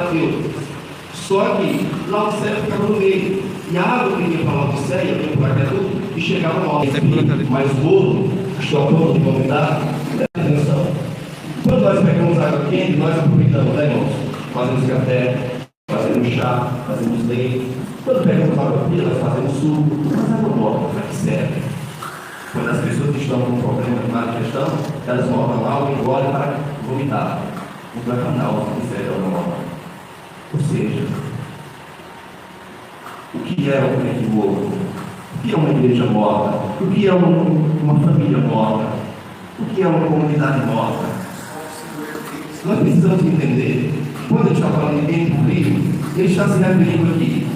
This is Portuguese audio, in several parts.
Mateus. Só que Laodiceia ficava no meio. E a água que vinha para Laodiceia, vinha para aqueduto e chegava no alto. Mas o bolo, acho que é o ponto de convidar, atenção. Quando nós pegamos água quente, nós aproveitamos, né, irmãos? Fazemos café, fazemos chá, fazemos leite. Quando pegamos água fria, nós fazemos suco. Mas água morta, para que serve? Quando as pessoas que estão com um problema de má digestão, elas mortam água e engolem para vomitar. Então é canal que serve a água morta. Ou seja, o que é um crente morto? O que é uma igreja morta? O que é uma família morta? O que é uma comunidade morta? Nós precisamos entender, quando a gente está falando de tempo frio, ele está se referindo aqui.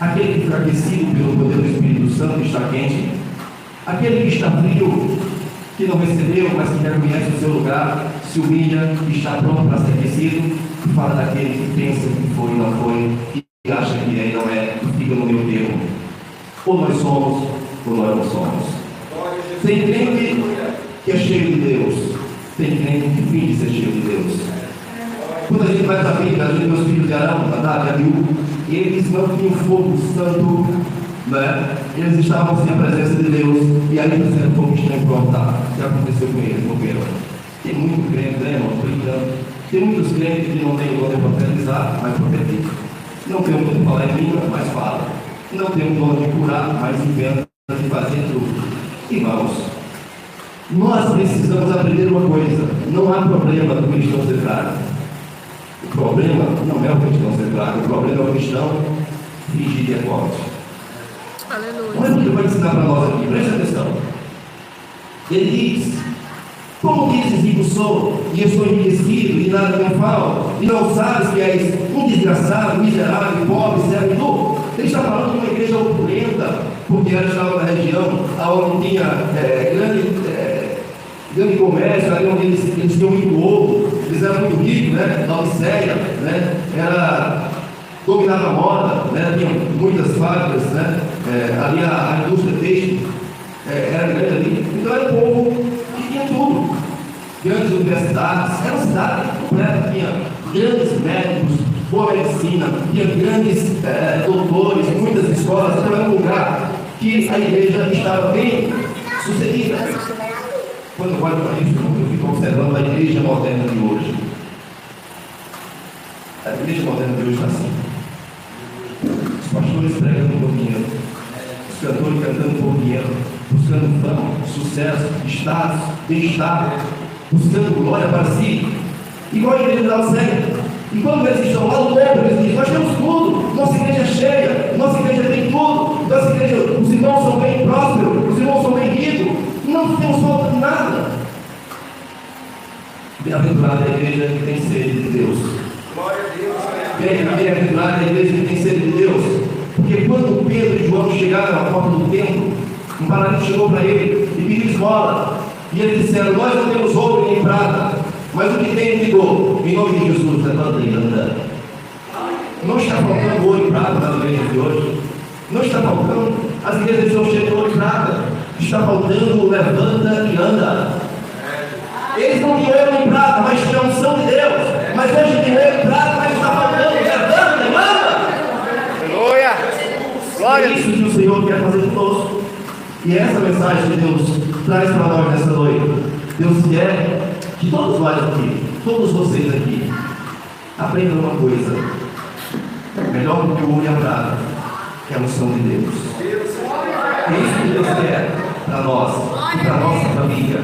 Aquele que está aquecido pelo poder do Espírito Santo está quente. Aquele que está frio, que não recebeu, mas que reconhece o seu lugar, se humilha e está pronto para ser aquecido, e fala daquele que pensa que foi e não foi, e acha que é e não é, e fica no meio termo. Ou nós somos, ou nós não somos. Tem crente que é cheio de Deus, tem crente que finge ser cheio de Deus. Quando a gente vai para a Bíblia, a gente vê os filhos de Arão, Nadab e Abiú, eles não tinham fogo santo, né? Eles estavam sem a presença de Deus, e ali fizeram fogo estranho para o altar. O que aconteceu com eles? Morreram. Tem muito crente, né, irmão? Tem muitos crentes que não têm o dom de profetizar, mas profetizam. Não tem o dom de falar em língua, mas fala. Não tem o dom de curar, mas inventa de fazer tudo. Irmãos, nós precisamos aprender uma coisa: não há problema do cristão ser fraco. O problema não é o cristão ser fraco, o problema é o cristão fingir que é forte. Aleluia. Olha o que ele vai ensinar para nós aqui, presta atenção. Ele diz: como dizes rico sou, e estou enriquecido, e nada me falta, e não sabes que és um desgraçado, miserável, pobre, servo e nu? Ele está falando de uma igreja opulenta, porque ela estava na região onde tinha grande comércio, ali onde eles tinham muito ouro, eles eram muito ricos, né? Laodiceia, né? Dominava a moda, né? Tinha muitas fábricas, né? Ali a indústria têxtil era grande ali. Então era um povo que tinha tudo. Grandes universidades, era uma cidade completa, tinha grandes médicos, boa medicina, tinha grandes doutores, muitas escolas. Então era um lugar que a igreja estava bem sucedida. Quando eu olho para isso, eu fico observando a igreja moderna de hoje. A igreja moderna de hoje está assim. Os pastores pregando por dinheiro, os cantores cantando por dinheiro, buscando fama, sucesso, status, bem-estar, buscando glória para si, igual a igreja de Laodiceia. E quando eles estão lá no topo, eles dizem: nós temos tudo, nossa igreja é cheia, nossa igreja tem tudo, nossa igreja, os irmãos são bem prósperos, os irmãos são bem ricos, não temos falta de nada. Bem-aventurada é a igreja que tem sede de Deus. Glória a Deus. Bem-aventurada é a igreja que tem sede de Deus. Porque quando Pedro e João chegaram à porta do templo, um paralítico chegou para ele e pediu esmola. E eles disseram: nós não temos ouro nem prata, mas o que tem me dou. Em nome de Jesus, levanta e anda. Não está faltando ouro e prata nas igrejas de hoje. Não está faltando. As igrejas estão cheias de ouro e prata. Está faltando levanta e anda. Eles não tinham ouro nem prata, mas tinham a unção de Deus. Mas hoje tem ouro e prata, mas está faltando levanta e anda. Aleluia. Glória. É isso que o Senhor quer fazer conosco. E essa mensagem que Deus traz para nós nessa noite. Deus quer que todos nós aqui, todos vocês aqui, aprendam uma coisa: melhor do que o ouro e a prata, que é a unção de Deus. É isso que Deus quer para nós e para a nossa família.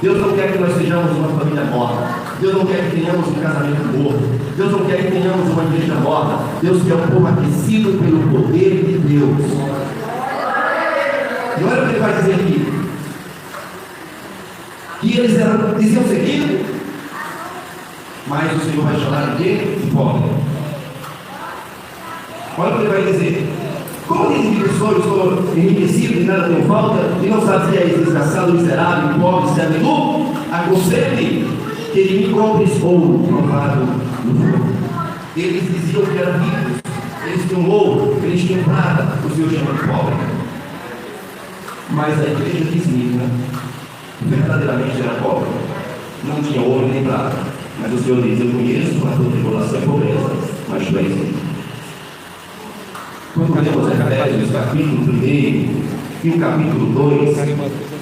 Deus não quer que nós sejamos uma família morta. Deus não quer que tenhamos um casamento morto. Deus não quer que tenhamos uma igreja morta. Deus quer um povo aquecido pelo poder de Deus. E olha o que ele vai dizer aqui: que eles diziam ser ricos, mas o Senhor vai chamar de pobre. Olha o que ele vai dizer: como dizem que pessoas estou enriquecido e nada tenho falta, e não sabe se é desgraçado, miserável, pobre, servo e nu? Aconselho-lhe que me compres ouro provado no fogo. Eles diziam que eram ricos, eles tinham ouro, eles tinham prata, o Senhor chama de pobre. Mas a igreja de Esmirna verdadeiramente era pobre, não tinha ouro nem prata. Mas o Senhor diz: eu conheço a tua tribulação e pobreza, influência. Quando lemos Efésios, capítulo 1 e o capítulo 2,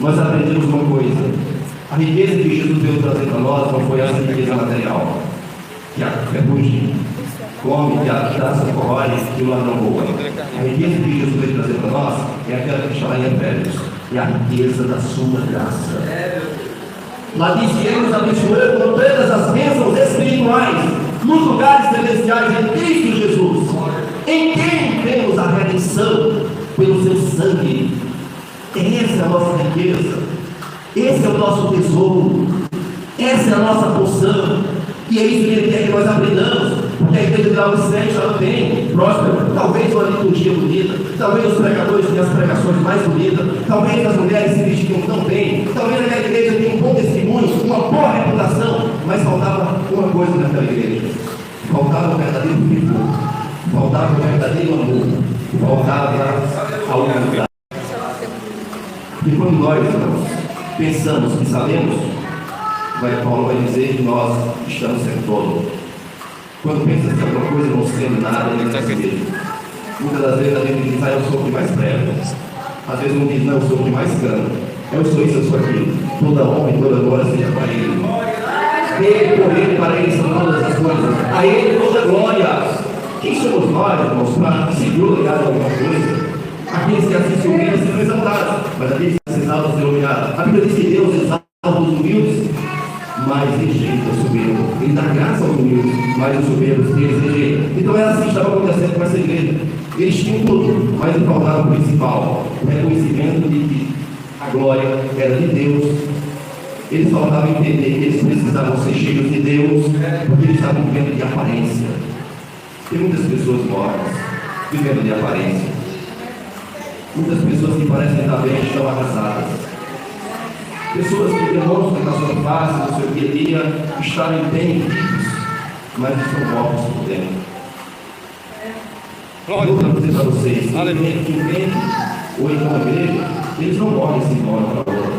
nós aprendemos uma coisa. A riqueza que Jesus veio trazer para nós não foi essa riqueza material, que a ferrugem come, que a traça corrói, que o ladrão rouba. A riqueza que Jesus veio trazer para nós é aquela que está lá em Efésios, é a riqueza da sua graça. Lá diz que Ele nos abençoou com todas as bênçãos espirituais nos lugares celestiais em Cristo Jesus, em quem temos a redenção pelo seu sangue. Essa é a nossa riqueza, esse é o nosso tesouro, essa é a nossa porção, e é isso que Ele quer que nós aprendamos, porque a igreja de Laodiceia está bem próspera, talvez uma liturgia bonita, talvez os pregadores tenham as pregações mais bonitas, talvez as mulheres se vestiam tão bem, talvez aquela igreja tenha um bom testemunho, uma boa reputação, mas faltava uma coisa naquela igreja: faltava o verdadeiro fervor, faltava o verdadeiro amor, faltava a humildade. E quando nós, irmãos, pensamos que sabemos, Paulo vai dizer que nós estamos sendo tolos. Quando pensa que alguma coisa não sendo nada, ele está mesmo. Muitas das vezes a gente diz: eu sou o que mais prego. Às vezes um diz: não, eu sou o que mais cano. Eu sou isso, eu sou aquilo. Toda honra e toda glória seja para Ele. Ele, por Ele, para Ele são todas as coisas. A Ele toda glória. Quem somos nós, irmãos, para se gloriar de alguma coisa? Aqueles que assim se humilham serão exaltados, mas aqueles que se exaltam serão humilhados. A Bíblia diz que Deus exalta os humildes, mas rejeita o soberbo. Ele dá graça aos humildes, mas os soberbos eles rejeitam. Então era assim que estava acontecendo com essa igreja. Eles tinham tudo, mas lhe faltava o principal: o reconhecimento de que a glória era de Deus. Eles faltavam entender que eles precisavam ser cheios de Deus, porque eles estavam vivendo de aparência. Tem muitas pessoas mortas vivendo de aparência. Muitas pessoas que parecem estar bem estão arrasadas. Pessoas que demonstram na sua face, no seu dia a dia, estarem bem vivos, mas estão mortos por dentro. Eu vou dizer para vocês: que vem ou então a igreja, eles não morrem assim de uma hora para outra.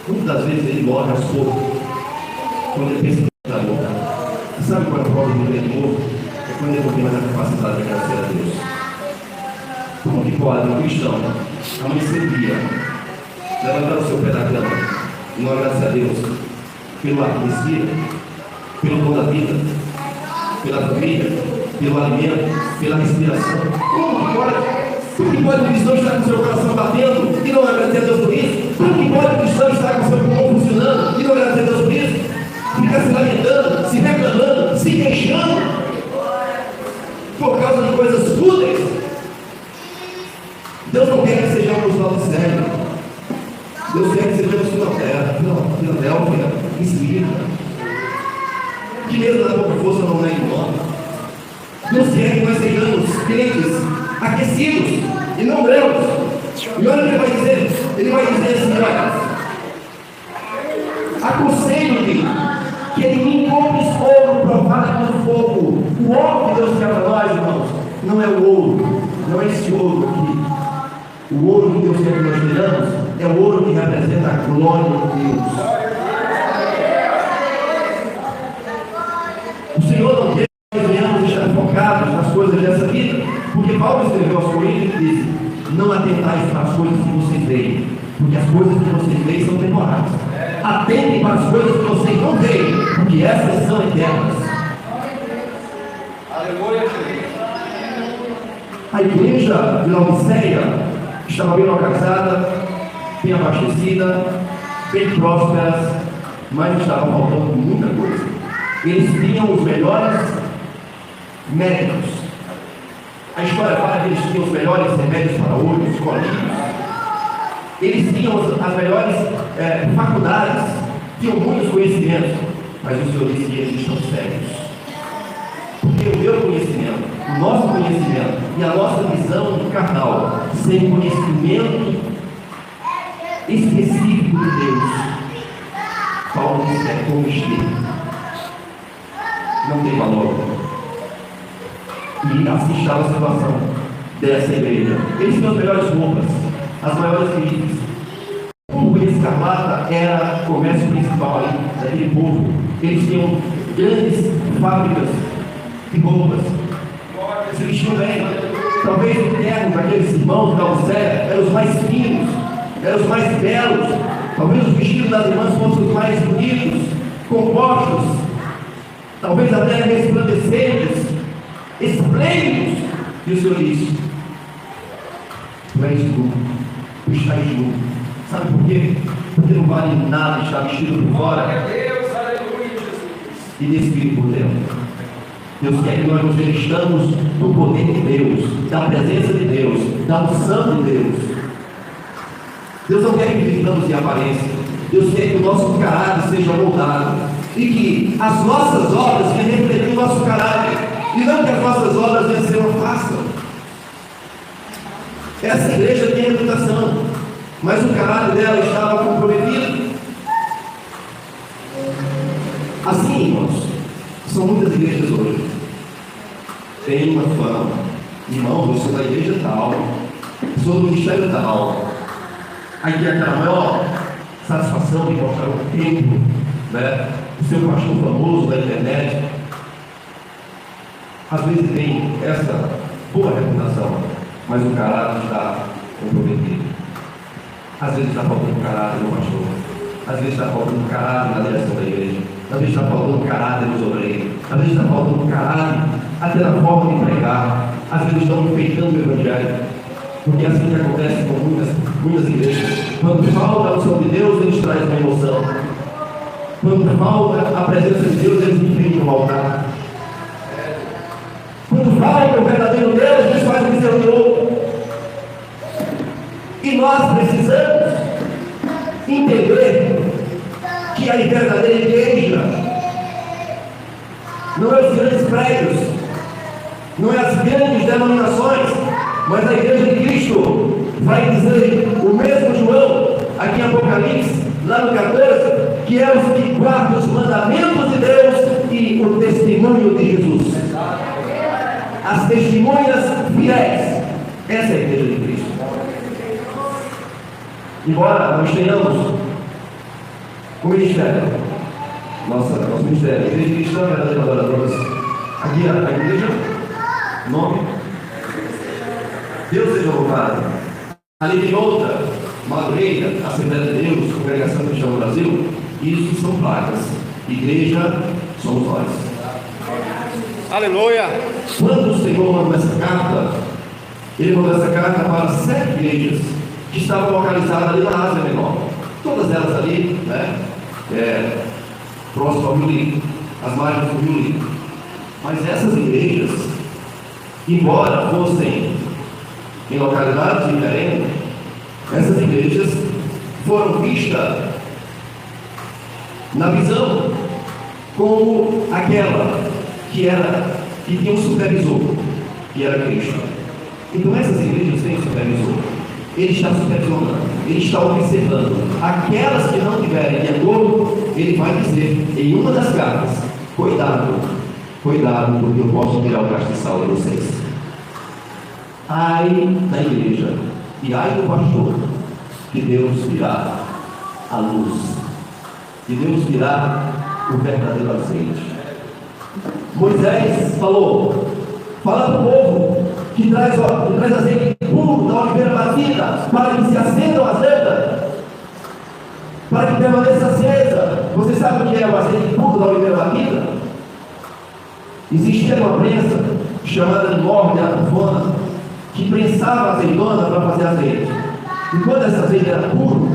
Muitas das vezes ele morre aos poucos, quando ele pensa que está morto. Você sabe qual é a prova do crente morto? É quando ele não tem mais a capacidade de agradecer a Deus. Como que pode um cristão amanhecer o dia, levantar o seu pé da cama e não agradecer a Deus pelo ar que respira, pelo dom da vida, pela família, pelo alimento, pela respiração? Como que pode? Por que pode o cristão estar com o seu coração batendo e não agradecer a Deus por isso? Por que pode o cristão estar com o seu pulmão funcionando e não agradecer a Deus por isso? Ficar se lamentando, se reclamando, se queixando por causa de coisas fúteis. Deus não quer que sejamos Laodiceia. Deus quer que sejamos Filadélfia, Esmirna, que mesmo da pouca força não é igual. Deus quer que nós sejamos crentes aquecidos e não brancos. E olha o que ele vai dizer. Ele vai dizer assim: olha, aconselho-lhe que ele me compre ouro provado pelo fogo. O ouro que Deus quer para nós, irmãos, não é o ouro, não é esse ouro aqui. O ouro que Deus quer que nós tenhamos é o ouro que representa a glória de Deus. O Senhor não quer que nós venhamos estar focados nas coisas dessa vida, porque Paulo escreveu aos Coríntios e diz: não atentais para as coisas que vocês veem, porque as coisas que vocês veem são temporárias. Atentem para as coisas que vocês não veem, porque essas são eternas. Aleluia. A igreja de Laodiceia estava bem localizada, bem abastecida, bem prósperas, mas estava faltando muita coisa. Eles tinham os melhores médicos. A história fala que eles tinham os melhores remédios para olhos, colírios. Eles tinham as melhores faculdades, tinham muitos conhecimentos, mas o Senhor disse que eles estão cegos. Porque o meu conhecimento, o nosso conhecimento e a nossa visão carnal, sem conhecimento específico de Deus, Paulo diz que é como espírito, não tem valor. E assim estava a situação dessa igreja. Eles tinham as melhores roupas, as maiores grifes. O Rei Escarlata era o comércio principal ali daquele povo. Eles tinham grandes fábricas de roupas. se vestiam bem. Talvez o terno daqueles irmãos da Odisseia eram os mais finos, eram os mais belos. Talvez os vestidos das irmãs fossem os mais bonitos, compostos, talvez até resplandecentes, esplêndidos. E o Senhor disse: tu és nu, tu estás nu. Sabe por quê? Porque não vale nada estar vestido por fora e despido por dentro. Deus quer que nós nos revistamos do poder de Deus, da presença de Deus, da unção de Deus. Deus não quer que vivamos de aparência. Deus quer que o nosso caráter seja moldado e que as nossas obras venham refletir o nosso caráter, e não que as nossas obras venham ser uma farsa. Essa igreja tem reputação, mas o caráter dela estava comprometido. Assim, irmãos, são muitas igrejas hoje. Tem uma fama: irmão, eu sou da igreja tal, sou do ministério tal. Aí tem aquela maior satisfação de mostrar o tempo, né? O seu pastor famoso da internet. Às vezes tem essa boa reputação, mas o caráter está comprometido. Às vezes está faltando caráter no pastor, às vezes está faltando caráter na direção da igreja, às vezes está faltando caráter nos obreiros, às vezes está faltando caráter até na forma de pregar, às vezes estão enfeitando o evangelho, porque é assim que acontece com muitas igrejas. Quando falta a unção de Deus, eles trazem uma emoção. Quando falta a presença de Deus, eles enfeitam o altar. Quando falta o verdadeiro Deus, eles fazem ser o outro. E nós precisamos entender que a verdadeira igreja não é os grandes prédios, não é as grandes denominações, mas a igreja de Cristo vai dizer o mesmo João, aqui em Apocalipse, lá no 14, que é os que guardam os mandamentos de Deus e o testemunho de Jesus. As testemunhas fiéis. Essa é a igreja de Cristo. Embora nós tenhamos o ministério, nosso ministério, a igreja cristã, verdadeira adoradora, aqui a igreja, nome, Deus seja louvado. Ali tem outra, Madureira, Assembleia de Deus, Congregação Cristã no Brasil. Isso são placas. Igreja somos nós. Aleluia! Quando o Senhor mandou essa carta, Ele mandou essa carta para 7 igrejas que estavam localizadas ali na Ásia Menor. Todas elas ali, né? Próximo ao Rio Lim, as margens do Rio Lim. Mas essas igrejas, embora fossem em localidades diferentes, essas igrejas foram vistas na visão como aquela que tinha um supervisor, que era Cristo. Então essas igrejas têm um supervisor. Ele está supervisionando, ele está observando. Aquelas que não tiverem de acordo, ele vai dizer em uma das cartas: cuidado, porque eu posso tirar o castiçal de vocês. Ai da igreja e ai do pastor, que Deus virá a luz, que Deus virá o verdadeiro azeite. Moisés falou: fala para o povo que traz azeite puro da oliveira batida, para que se acenda a azeda, para que permaneça acesa. Você sabe o que é o azeite puro da oliveira batida? Existia uma prensa chamada de morte atufona, que prensava a azeitona para fazer azeite. E quando esse azeite era puro,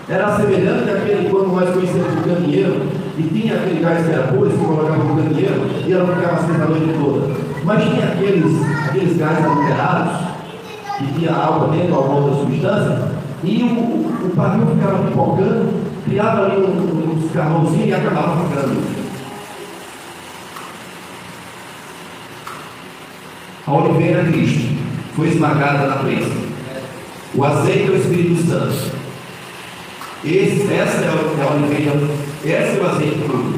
era semelhante àquele, quando nós conhecemos o candeeiro, e tinha aquele gás que era puro, eles colocavam no candeeiro e ela ficava acesa a noite toda. Mas tinha aqueles gás adulterados, que tinha água dentro, alguma outra substância, e o pavio ficava pipocando, criava ali uns carvãozinhos e acabava ficando. A oliveira é Cristo, foi esmagada na prensa. O azeite é o Espírito Santo. Essa é a oliveira, esse é o azeite puro.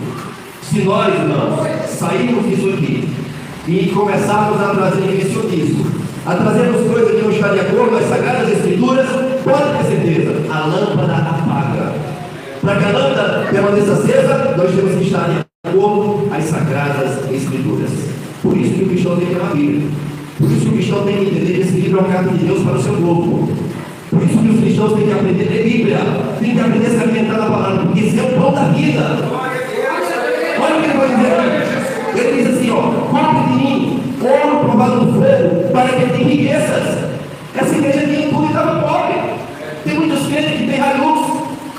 Se nós, irmãos, sairmos disso aqui e começarmos a trazer invencionismo, a trazermos coisas que não estão de acordo com as Sagradas Escrituras, pode ter certeza, a lâmpada apaga. Para que a lâmpada permaneça acesa, nós temos que estar de acordo com as Sagradas Escrituras. Por isso que o cristão tem que amar a Bíblia. Por isso que o cristão tem que entender que esse livro é uma carta de Deus para o seu povo. Por isso que os cristãos têm que aprender a ler Bíblia, têm que aprender a se alimentar da palavra, porque esse é o pão da vida. Olha o que ele vai dizer aqui. Ele diz assim, ó, compre de mim, ouro provado no fogo, para que tenha riquezas. Essa igreja tinha tudo e estava pobre. Tem muitos crentes que têm Hilux,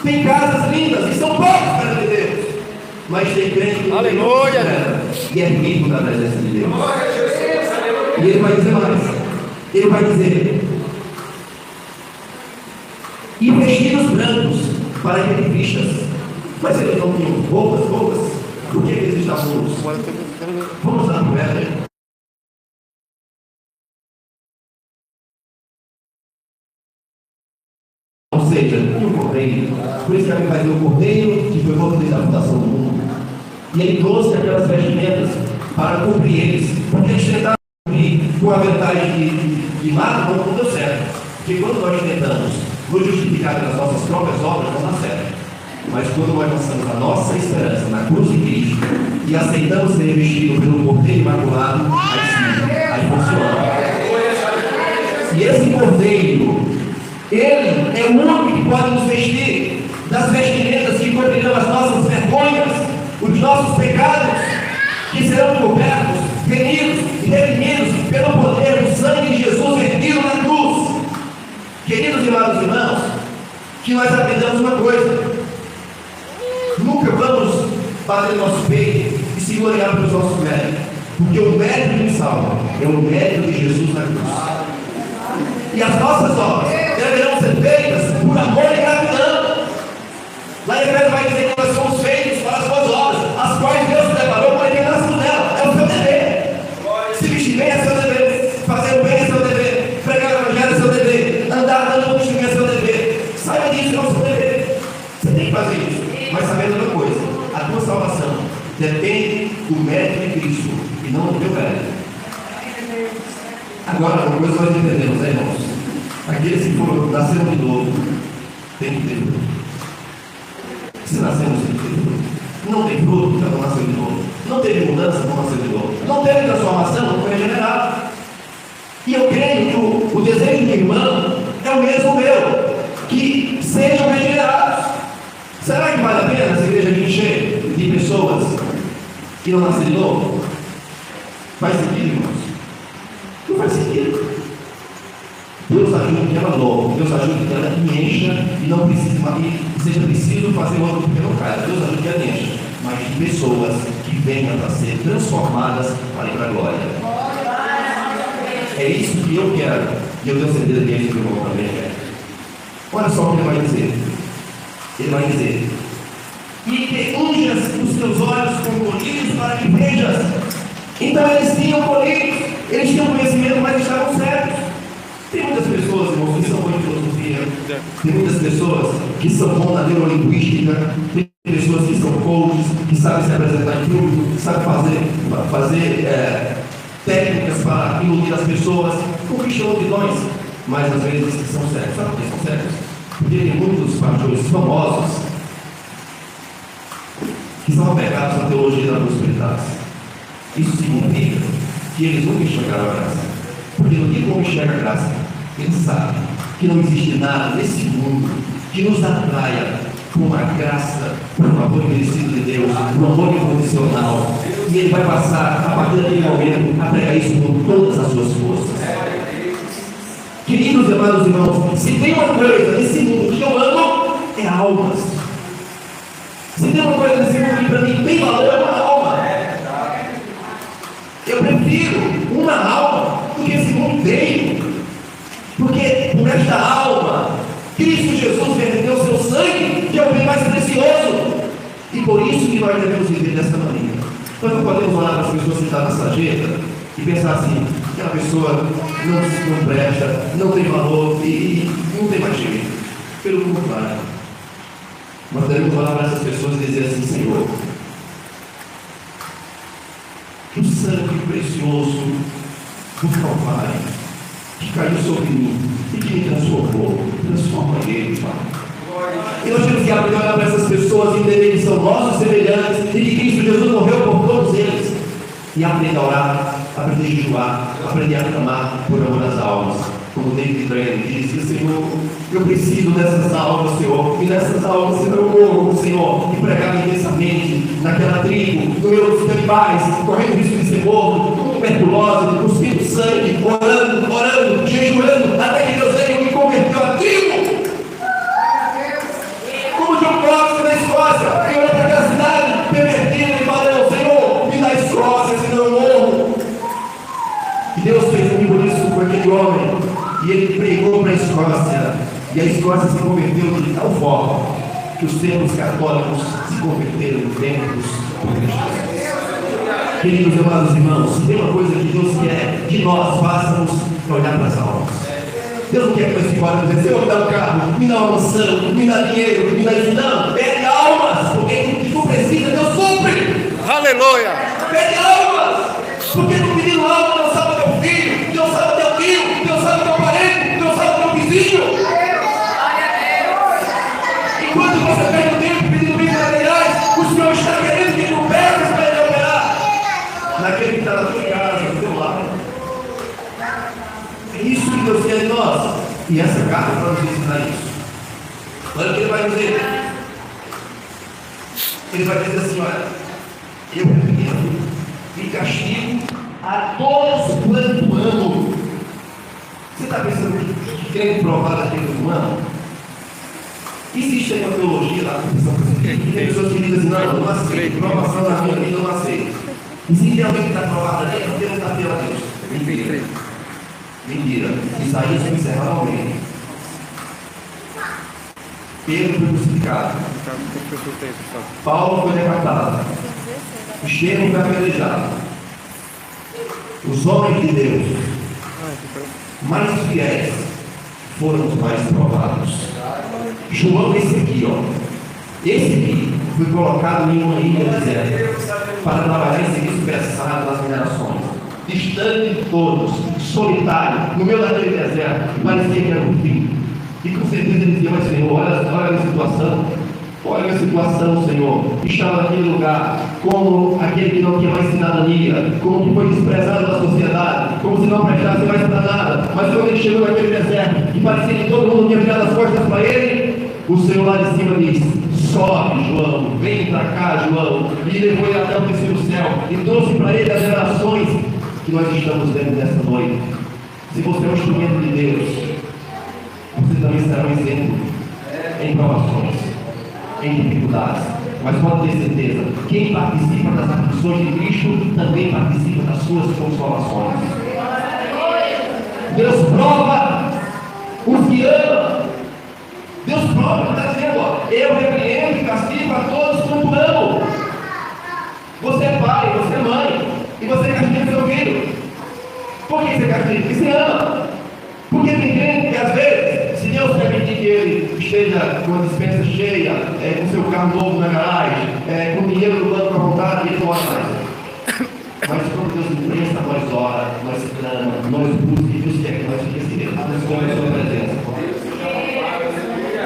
tem casas lindas e são pobres para Deus. Mas tem crente que Aleluia! E é rico na presença de Deus. E ele vai dizer mais. Ele vai dizer: e vestidos brancos para que ele vistas. Mas eles não tinham roupas. Por que eles estavam nus? Vamos lá no Éden. Ou seja, um cordeiro. Por isso que ele vai dizer o cordeiro que foi morto desde a fundação do mundo. E ele trouxe aquelas vestimentas para cobrir eles. Porque eles tentaram cobrir com a vantagem de mato, não deu certo. Porque quando nós tentamos nos justificar pelas nossas próprias obras, não dá certo. Mas quando nós lançamos a nossa esperança na cruz de Cristo e aceitamos ser vestido pelo cordeiro imaculado, aí funciona. E esse cordeiro, ele é o único que pode nos vestir das vestimentas que cobrirão as nossas vergonhas, os nossos pecados, que serão cobertos, remidos e redimidos pelo poder do sangue de Jesus vertido na cruz. Queridos e amados irmãos, que nós aprendamos uma coisa: nunca vamos bater no nosso peito e se gloriar pelos nossos méritos, porque o mérito que nos salva é o mérito de Jesus na cruz. E as nossas obras deverão ser feitas por amor e gratidão. Lá em Efésios vai dizer que nós somos feitos para as boas obras, as quais Deus preparou para a imitação dela. É o seu dever. Se vestir bem é seu dever, fazer o bem é seu dever, pregar o evangelho é seu dever, andar dando o testemunho é seu dever. Saiba disso, é o seu dever. Você tem que fazer isso. Mas sabendo uma coisa: a tua salvação depende do mérito de Cristo e não do teu mérito. Agora, uma coisa nós entendemos, né, irmãos? Aqueles que nasceram de novo tem que ter fruto. Se nascemos sem ter fruto, não tem fruto, já não nasceu de novo. Não teve mudança, não nasceu de novo. Não teve transformação, não foi regenerado. E eu creio que o desejo do irmão é o mesmo meu, que sejam regenerados. Será que vale a pena essa igreja me encher de pessoas que não nasceram de novo? Faz sentido, irmãos? Não faz sentido. Deus ajuda que ela novo, Deus ajuda que ela encha e não precisa, e seja preciso fazer outro porque não cai. Deus ajuda que ela encha, mas de pessoas que venham a ser transformadas para ir para a glória. É isso que eu quero, e eu tenho certeza que é isso que o irmão também quer. Olha só o que ele vai dizer. Ele vai dizer: e que unjas os teus olhos com colírios para que vejas. Então eles tinham colírios, eles tinham conhecimento, mas estavam certos. Tem muitas pessoas, irmãos, que são boas em filosofia, tem muitas pessoas que são bons na neurolinguística, tem pessoas que são coaches, que sabem se apresentar em público, que sabem fazer técnicas para iludir as pessoas, conquistam multidões, mas às vezes são cegos. Sabe por que são cegos? Porque tem muitos pastores famosos que são apegados à teologia da prosperidade. Isso significa que eles nunca enxergaram a graça. Porque no dia que o homem enxerga a graça, ele sabe que não existe nada nesse mundo que nos atraia como a graça, por favor merecido de Deus, um amor incondicional. E ele vai passar, a partir daquele momento, a pregar isso com todas as suas forças. Queridos e amados irmãos, se tem uma coisa nesse mundo que eu amo, é almas. Se tem uma coisa nesse mundo que para mim tem valor, é uma alma. Eu prefiro uma alma do que esse mundo inteiro. Porque por esta alma, Cristo Jesus verteu seu sangue, que é o bem mais precioso. E por isso que nós devemos viver dessa maneira. Nós não podemos olhar para as pessoas que estão na sarjeta e pensar assim: aquela pessoa não presta, não tem valor e não tem mais jeito. Pelo contrário, nós devemos olhar para essas pessoas e dizer assim: Senhor, que o sangue precioso do Calvário que caiu sobre mim e que me transforma ele, Pai. E nós temos que aprender a olhar para essas pessoas e entender que são nossos semelhantes e que Cristo Jesus morreu por todos eles. E aprender a orar: aprender a jejuar, aprender a clamar por amor às almas. Como David Brennan disse: Senhor, eu preciso dessas almas, Senhor, e nessas almas, Senhor, eu morro, Senhor, e pregar intensamente naquela tribo, no meio dos canibais, correndo risco de ser morto, com tuberculose, cuspindo sangue, orando, jejuando, até que Deus veio e converteu a tribo. Como John Knox na Escócia, que olhou para aquela cidade pervertida e falou: Senhor, me dá a Escócia, senão eu morro. E Deus fez comigo isso com aquele homem. E ele pregou para a Escócia, e a Escócia se converteu de tal forma que os templos católicos se converteram em templos cristãos. Queridos amados irmãos, tem uma coisa que Deus quer que nós façamos para olhar para as almas. Deus não quer que nós ficamos dizendo: Senhor, me dá um carro, me dá uma mansão, me dá dinheiro, me dá isso. Não, é de almas, porque o que tu precisa, Deus supre. Aleluia. É de almas, porque tu pedindo alma, Deus salva teu filho, Deus salva teu tio, Deus salva teu parente, Deus salva teu vizinho. Enquanto você perde o tempo pedindo bens materiais, o Senhor está querendo que tu percas para ele operar naquele que está na tua casa, no teu lar. É isso que Deus quer de nós. E essa carta para nos ensinar isso. Olha o que ele vai dizer. Ele vai dizer assim: olha, eu repreendo e castigo a todos quanto amo. Você está pensando que crente provado aquele humano? Existe aí uma teologia lá, que tem pessoas que dizem assim: não aceito, provação na minha vida, eu não aceito. Existe alguém que está provado ali, porque não está pela Deus. Mentira. Isaías foi encerrado ao meio. Pedro foi crucificado. Paulo foi decapitado. Estevão foi apedrejado. Os homens de Deus mais fiéis foram os mais provados. João, esse aqui, ó. Esse aqui foi colocado em uma ilha deserta para trabalhar em serviço versado nas minerações. Distante de todos, solitário, no meio daquele deserto, parecia que era um fim. E com certeza ele dizia: mas Senhor, olha a minha situação, Senhor. Estava naquele lugar, como aquele que não tinha mais cidadania, como que foi desprezado da sociedade, como se não prestasse mais para nada. Mas quando ele chegou naquele deserto, e parecia que todo mundo tinha virado as costas para ele, o Senhor lá de cima disse: sobe, João, vem para cá, João. E levou ele até o terceiro céu, e trouxe para ele as gerações que nós estamos vendo nessa noite. Se você é um instrumento de Deus, você também será um exemplo em provações, em dificuldades. Mas pode ter certeza, quem participa das aflições de Cristo também participa das suas consolações. Deus prova os que ama. Deus prova, está dizendo: ó, eu repreendo e castigo a todos quanto amo. Você é pai, você é mãe, e você castiga seu filho. Por que você castiga? Porque você ama. Porque tem gente que às vezes, se Deus permitir que ele esteja com a dispensa cheia, com seu carro novo na garagem, com dinheiro no banco para voltar, ele não ora mais. Mas quando Deus empresta, nós ora, nós clamamos, nós buscamos, e Deus quer que nós fiquemos, nós escolhemos a sua presença.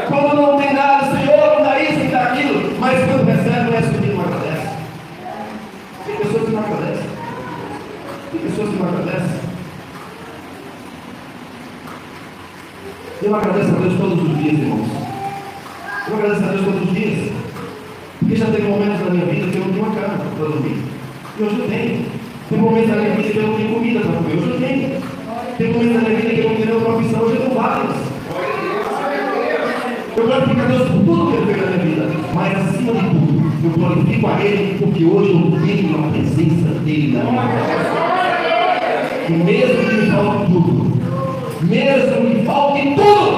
Quando não tem nada, Senhor, me dá isso, me dá aquilo, mas quando recebe, não é isso que não agradece. Tem pessoas que não agradecem. Tem pessoas que não agradecem. Eu agradeço a Deus todos os dias, irmãos. Eu agradeço a Deus todos os dias. Porque já teve momentos na minha vida que eu não tinha uma cama para dormir. E hoje eu tenho. Tem momentos na minha vida que eu não tenho comida para comer. Hoje eu tenho. Tem momentos na minha vida que eu não tenho uma profissão. Hoje eu tenho várias. Eu glorifico a Deus por tudo que Ele fez na minha vida. Mas acima de tudo, eu glorifico a Ele porque hoje eu tenho a presença dEle na minha vida. E mesmo que me falte tudo, mesmo que falte tudo,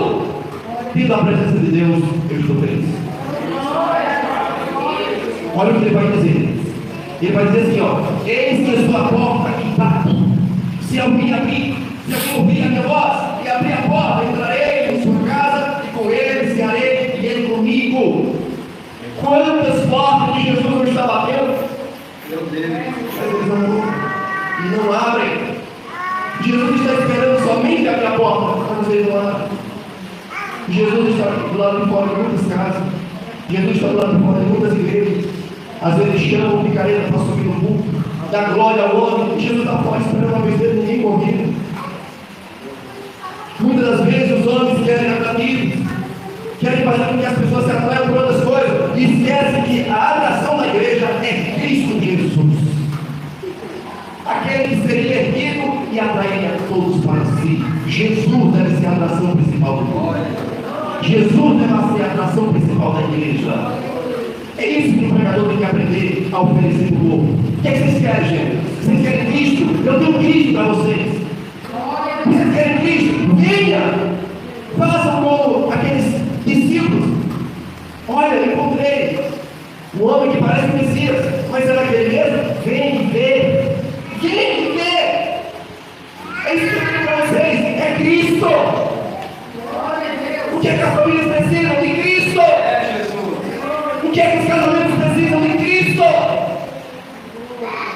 tendo a presença de Deus, eu estou feliz. Olha o que ele vai dizer. Ele vai dizer assim, ó: eis que estou à porta e bato. Se alguém abrir, se alguém ouvir a minha voz e abrir a porta, entrarei em sua casa e com ele cearei e ele comigo. Quantas portas que Jesus não está batendo? Meu Deus. E não abrem. Jesus está esperando somente abrir a porta para vocês não abrem. Jesus está do lado de fora de muitas casas. Jesus está do lado de fora de muitas igrejas. Às vezes chamam o picareta para subir no púlpito. dá glória ao homem. Jesus está fora esperando uma vez dele, ninguém corrido. Muitas das vezes os homens querem atrativos, querem fazer com que as pessoas se atraiam por outras coisas, e esquecem que a atração da igreja é Cristo Jesus. Aquele que seria erguido e atrairia todos para si. Jesus deve ser a atração principal do mundo. Jesus deve ser a atração principal da igreja. É isso que o pregador tem que aprender a oferecer para o povo. O que é que vocês querem, gente? Vocês querem Cristo? Eu tenho Cristo para vocês. Vocês querem Cristo? Venha! Façam como aqueles discípulos. Olha, eu encontrei um homem que parece um Messias, mas é daquele mesmo? Vem ver. Vem ver. É isso que eu digo para vocês. É Cristo. O que é que as famílias precisam? De Cristo. O que é que os casamentos precisam? De Cristo.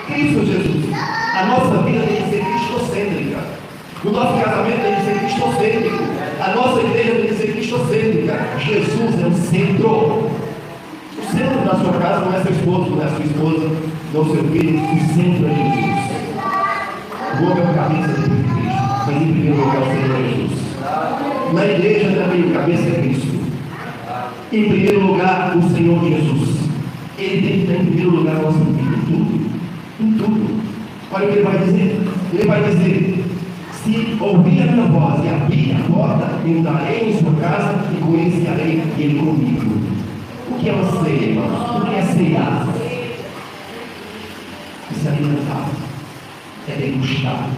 Cristo Jesus. A nossa vida tem que ser cristocêntrica. O nosso casamento tem que ser cristocêntrico. A nossa igreja tem que ser cristocêntrica. Jesus é o centro. O centro da sua casa não é seu esposo, não é sua esposa, não é seu filho. O centro é Jesus. O homem é o cabeça de Cristo, mas em primeiro lugar o Senhor é Jesus. Na igreja também o cabeça é Cristo. Em primeiro lugar o Senhor Jesus. Ele tem que estar em primeiro lugar na nossa vida, em tudo. Em tudo. Olha o que ele vai dizer. Ele vai dizer: se ouvir a minha voz e abrir a porta, entrarei em sua casa e conhecerei ele comigo. O que é uma ceia, irmãos? O que é cear? É se alimentar, é degustar,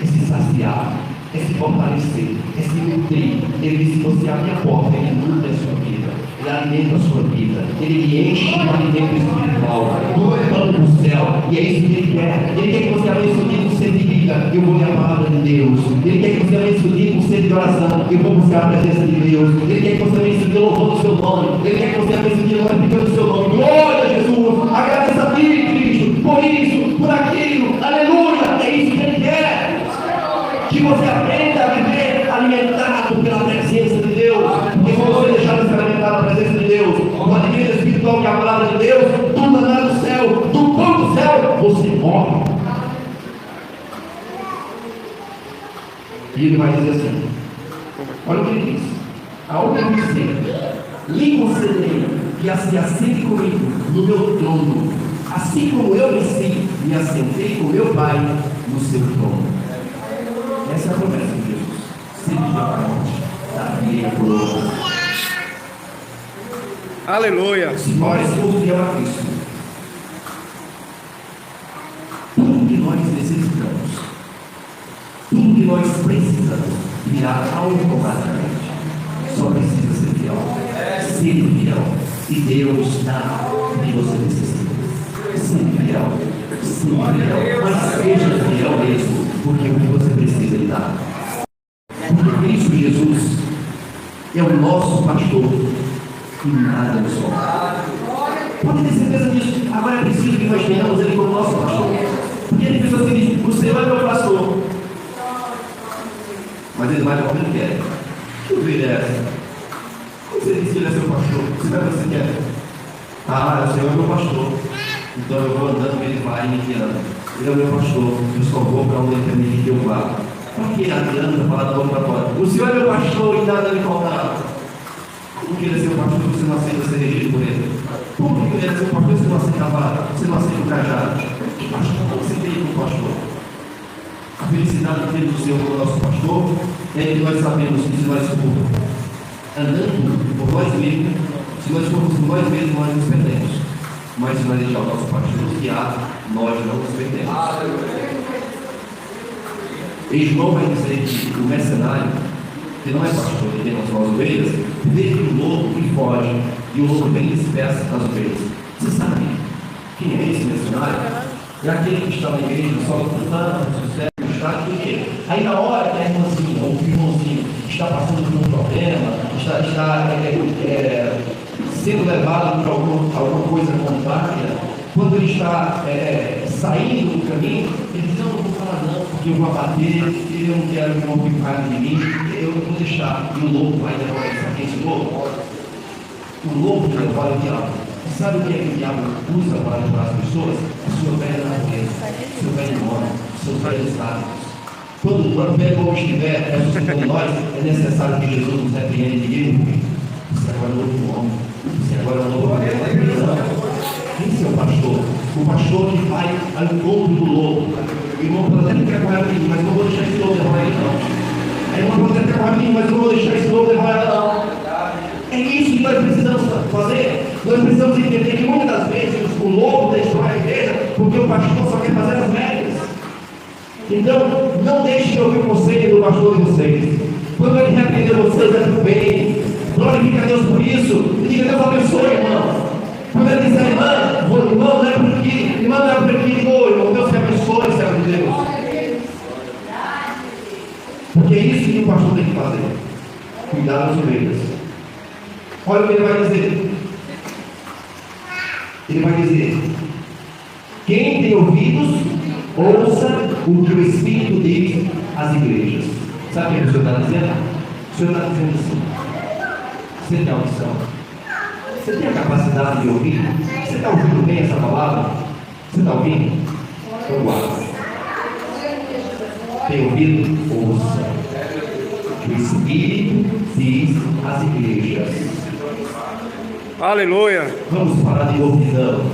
é se saciar, é se fortalecer, é se nutrir. Ele diz: se você abrir a porta, ele nutre a sua vida, ele alimenta a sua vida, ele lhe enche de alimento espiritual, do pão do céu, e é isso que ele quer. Ele quer que você abra isso aqui com sede de vida, eu vou ler a palavra de Deus. Ele quer que você abra isso aqui com sede de oração, eu vou buscar a presença de Deus. Ele quer que você abra isso aqui louvando o seu nome, ele quer que você abra isso aqui glorificando o seu nome. Glória a Jesus, agradeça a ti, Cristo, por isso, por aquilo, aleluia. É isso que ele quer. Que você aprenda a viver alimentado pela presença de Deus. Porque se você deixar de se alimentar da presença de Deus, com a alimento espiritual que é a palavra de Deus, tudo lá no céu, do pão do céu, você morre. E ele vai dizer assim: olha o que ele diz: a outra dizer, lhe concederei que se assente comigo no meu trono, assim como eu me assentei com meu Pai no seu trono. Essa é a promessa de Jesus. Sempre da minha coroa. Aleluia. Se nós formos fiel a Cristo, tudo que nós necessitamos, tudo que nós precisamos, virá automaticamente. Só precisa ser fiel. Ser fiel. E Deus dá o que você necessita. Ser fiel. Ser fiel. Mas seja fiel mesmo. Porque o que você precisa lhe dar. Porque Cristo Jesus é o nosso pastor e nada nos falta. Pode ter certeza disso. Agora é preciso que nós tenhamos ele como nosso pastor. Porque ele pensa assim: o Senhor é meu pastor, mas ele vai para onde ele quer. Que ovelha é essa? Como você disse que ele é seu pastor? Você vai para onde você quer? O Senhor é meu pastor, então eu vou andando, ele vai me guiando. Ele é o meu pastor, eu só vou para onde ele permite que eu vá. Para que adianta falar da boca fora? O Senhor é meu pastor e nada me faltará. Como que ele é seu pastor se você não aceita ser regido por ele? Como que ele é seu pastor se você não aceita a vara? Você não aceita o cajado? Que pastor você tem como pastor? A felicidade que temos do Senhor como nosso pastor é que nós sabemos que se nós formos andando por nós mesmos, se nós formos por nós mesmos, nós nos perdemos. Mas se nós deixar o nosso pastor nos guiar, nós não nos perdemos. E João vai dizer que o mercenário, que não é pastor, que tem as suas ovelhas, vê que o lobo que foge e o lobo vem dispersa as ovelhas. Você sabe quem é esse mercenário? É aquele que está na igreja, só cantando, sucesso, está aqui. Aí na hora que a irmãzinha ou o irmãozinho está passando por um problema, está sendo levado por alguma coisa contrária, quando ele está saindo do caminho, ele diz: não vou falar não, porque eu vou abater, eu não quero que vão ficar de mim, eu não vou deixar. E o lobo vai levar esse lobo. O lobo que leva o diabo. Sabe o que é que o diabo usa para levar as pessoas? A seu velho natureza, seu velho homem, seus velhos hábitos. Quando o velho homem estiver ressuscitando em nós, é necessário que Jesus nos repreenda e diga: você agora é um novo homem, você agora é um novo homem. Esse é o pastor. O pastor que vai ao encontro do lobo. O irmão pode até ficar com ela, mas não vou deixar esse lobo levar ele, não. A irmã pode até ficar com ela, mas não vou deixar esse lobo levar ela, não. É isso que nós precisamos fazer. Nós precisamos entender que muitas das vezes o lobo destrói a igreja porque o pastor só quer fazer as médias. Então, não deixe de ouvir o conselho do pastor de vocês. Quando ele repreender vocês, é tudo bem. Glorifique a Deus por isso. E diga: Deus abençoe, irmão. Quando ele disser: irmão, não é por aqui, irmão, não é por aqui, irmão, Deus te abençoe, servo de Deus. Porque é isso que o pastor tem que fazer: cuidar das ovelhas. Olha o que ele vai dizer. Ele vai dizer: quem tem ouvidos, ouça o que o Espírito diz às igrejas. Sabe o que o Senhor está dizendo? O Senhor está dizendo assim: você tem audição? Você tem a capacidade de ouvir? Você está ouvindo bem essa palavra? Você está ouvindo? Então guarda. Tem ouvido? Ouça. O Espírito diz às igrejas. Aleluia. Vamos parar de ouvidão.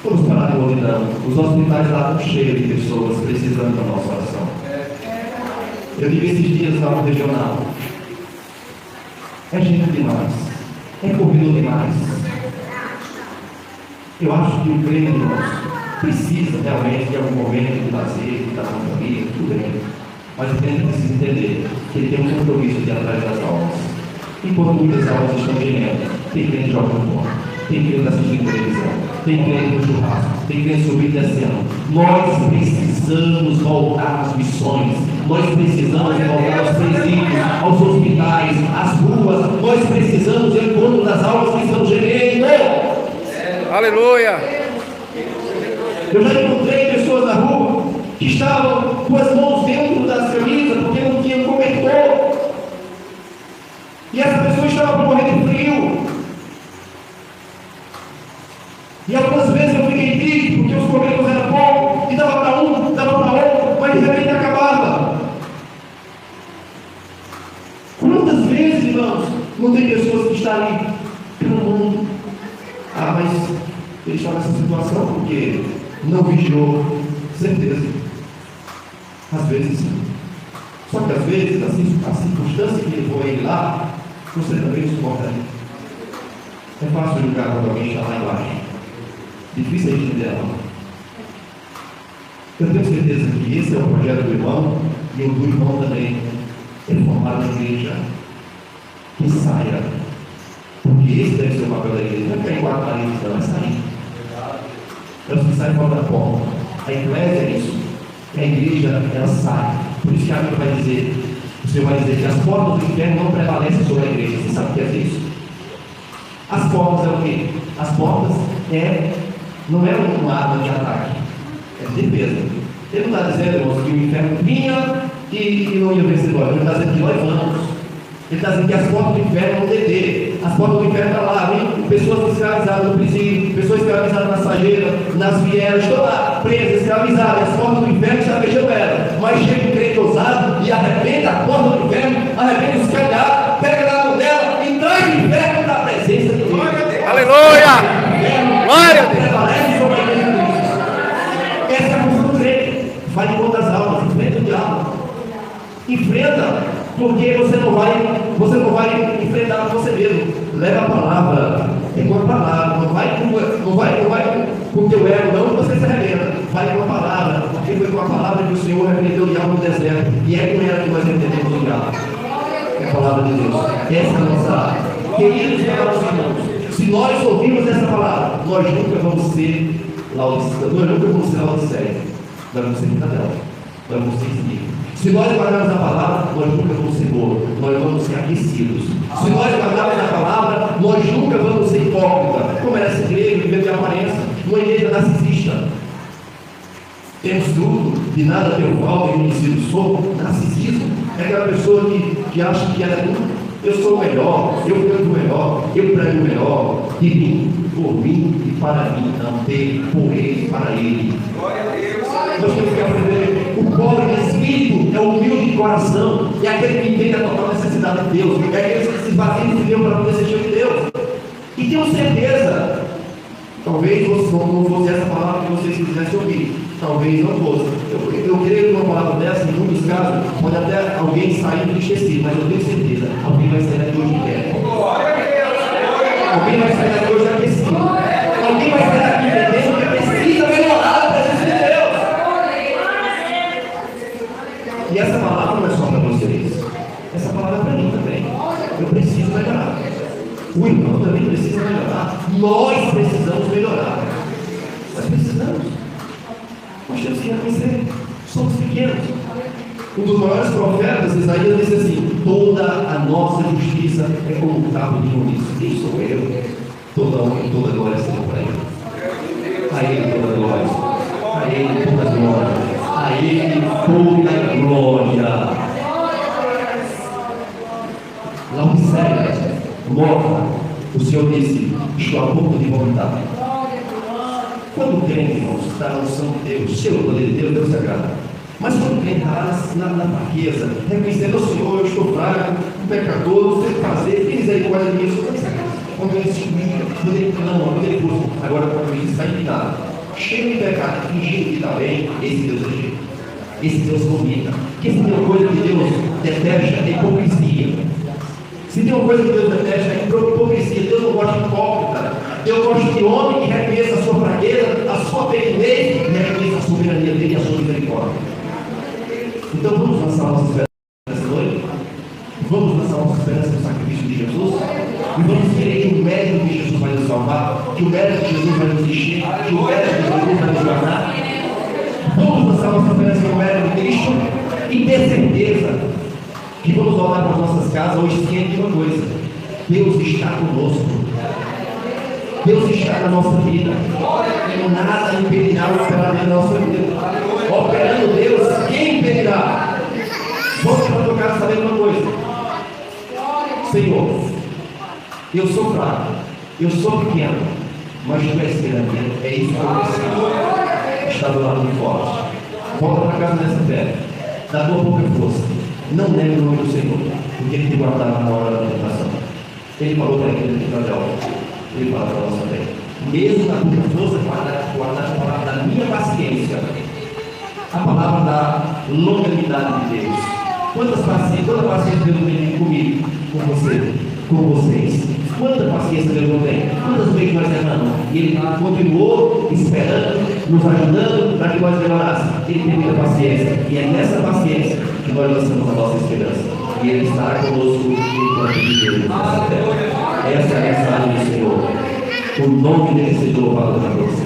Vamos parar de ouvidão. Os hospitais lá estão cheios de pessoas precisando da nossa oração. Eu digo esses dias lá no regional. É gente demais. É corredor demais. Eu acho que o crente, irmãos, precisa realmente de algum momento de lazer, de estar com a família, tudo bem. Mas o crente precisa entender que ele tem um compromisso de ir atrás das almas. Enquanto muitas almas estão gemendo, tem crente jogando bola, tem crente assistindo televisão, tem crente no churrasco, tem crente subindo e descendo. Nós precisamos voltar às missões. Nós precisamos voltar aos presídios, aos hospitais, às ruas. Nós precisamos do encontro das almas que estão gemendo. Aleluia. Eu já encontrei pessoas na rua que estavam com as mãos dentro das camisas porque não tinham cobertor. E essa pessoa estava morrendo de frio. E algumas vezes eu fiquei triste porque os cobertores eram poucos, e dava para um, dava para outro, mas de repente acabava. Quantas vezes, irmãos, não tem pessoas que estão ali pelo mundo? Mas ele está nessa situação porque não vigiou. Certeza. Às vezes sim. Só que às vezes a circunstância que levou ele lá, você também suporta ali. É fácil julgar quando alguém está lá embaixo. Difícil a gente entender. Eu tenho certeza que esse é o projeto do irmão e o do irmão também. É formar uma igreja que saia. Porque esse deve ser o papel da igreja. Não é ficar em quatro paredes, não, é sair. É os que saem fora da porta. A igreja é isso. A igreja, ela sai. Por isso que a Bíblia vai dizer, o Senhor vai dizer que as portas do inferno não prevalecem sobre a igreja. Você sabe o que é isso? As portas é o quê? As portas não é uma arma de ataque, é de defesa. Ele não está dizendo, irmãos, que o inferno vinha e não ia vencer nós. Ele está dizendo que nós vamos. Ele está dizendo que as portas do inferno vão deter. As portas do inferno estão lá, vem pessoas escravizadas no presídio, pessoas escravizadas na sarjeira, nas vielas, estão lá, presas, escravizadas. As portas do inferno estão fechando ela. Mas chega um crente ousado e arrebenta a porta do inferno, arrebenta os candados, pega na mão dela e traz o inferno da presença de Deus. Aleluia! Glória a Deus! Prevalece sobre a igreja de Cristo. Essa é a função do crente. Vai em conta das almas, enfrenta o diabo. Enfrenta. Porque você não vai enfrentar você mesmo. Leva a palavra, é com a palavra, não vai com o teu ego, não, você se arrebenta. Vai com a palavra, porque foi com a palavra que o Senhor repreendeu o diabo no deserto. E é com ela que nós entendemos o diabo. É a palavra de Deus. Essa é a nossa área. Queridos irmãos, se nós ouvirmos essa palavra, nós nunca vamos ser Laodiceia. Nós vamos ser Cidadela. Nós vamos ser seguidos. Se nós guardarmos a palavra, nós nunca vamos ser bolo, nós vamos ser aquecidos. Se nós guardarmos a palavra, nós nunca vamos ser hipócritas. Como era essa igreja, vivendo de aparência, uma igreja narcisista. Temos tudo, de nada tenho falta, e conhecido sou. Narcisismo é aquela pessoa que acha que ela é tudo. Eu sou o melhor, eu canto melhor, eu prego melhor de mim. por mim e para mim, não ter por ele e para ele. Glória a Deus. Nós temos que aprender. O pobre de espírito é o humilde de coração, é aquele que entende a total necessidade de Deus, é aquele que se esvazia de Deus para poder ser cheio de Deus. E tenho certeza, talvez não fosse essa palavra que vocês quisessem ouvir, talvez não fosse. Eu creio que uma palavra dessa, em muitos casos, pode até alguém sair entristecido, mas eu tenho certeza, alguém vai sair daqui hoje de pé. Glória a Deus. Alguém vai sair daqui hoje aquecido. Alguém vai sair daqui entendendo que precisa melhorar a presença de Deus. E essa palavra não é só para vocês. Essa palavra é para mim também. Eu preciso melhorar. O irmão também precisa melhorar. Nós precisamos melhorar. Nós precisamos. Nós temos que reconhecer. Somos pequenos. Um dos maiores profetas, Isaías, disse assim: toda a nossa justiça é como um cabo de imunição. Quem sou eu? Toda honra e toda glória seja para ele. A ele toda glória. A ele toda glória. A ele toda glória. Laodiceia, morta, o Senhor disse: estou a ponto de vomitar. Quando o crente, irmãos, está na unção de Deus, cheio do poder de Deus, Deus se agrada. Mas quando o crente está na fraqueza, reconhecendo: o Senhor, eu estou fraco, um pecador, não sei o que fazer, tem misericórdia de mim, o Senhor se agrada. Quando ele se humilha, quando ele clama, quando ele busca. Agora, quando ele está indignado, cheio de pecado, fingindo que está bem, esse Deus é cheio. Esse Deus vomita. Porque se tem uma coisa que Deus detesta, é hipocrisia. Se tem uma coisa que Deus detesta, é hipocrisia. Deus não gosta de hipócrita. Deus gosta de homem que reconheça a sua fraqueza, a sua pequenez, e reconheça a soberania dele e a sua misericórdia. Então vamos lançar nossa esperança nessa noite. Vamos lançar nossa esperança no sacrifício de Jesus. E vamos querer que o mérito de Jesus vai nos salvar, que o mérito de Jesus vai nos encher, que o mérito de Jesus vai nos guardar. Vamos lançar nossa esperança no mérito de Cristo e ter certeza que vamos voltar para as nossas casas hoje ciente de uma coisa: Deus está conosco. Deus está na nossa vida. Nada impedirá o operar da nossa vida. Operando Deus, quem impedirá? Vamos para a tua casa sabendo uma coisa: Senhor, eu sou fraco, eu sou pequeno, mas tu és grande. É isso que eu preciso. Está do lado de forte. Volta para casa nessa fé. Da tua pouca força. Não negue o nome do Senhor, porque Ele te guardará na hora da tentação. Ele falou para a igreja de Filadélfia. Ele fala para nós também: mesmo na pouca força, guardar a palavra da minha paciência, a palavra da longanimidade de Deus. Quanta paciência Deus tem comigo, com você, com vocês? Quanta paciência Deus não tem? Quantas vezes nós erramos? E Ele continuou esperando, nos ajudando para que nós melhorássemos. Ele tem muita paciência, e é nessa paciência que nós lançamos a nossa esperança. E Ele estará conosco enquanto vivemos nessa terra. Essa é a mensagem do Senhor. O nome dele seja louvado na você.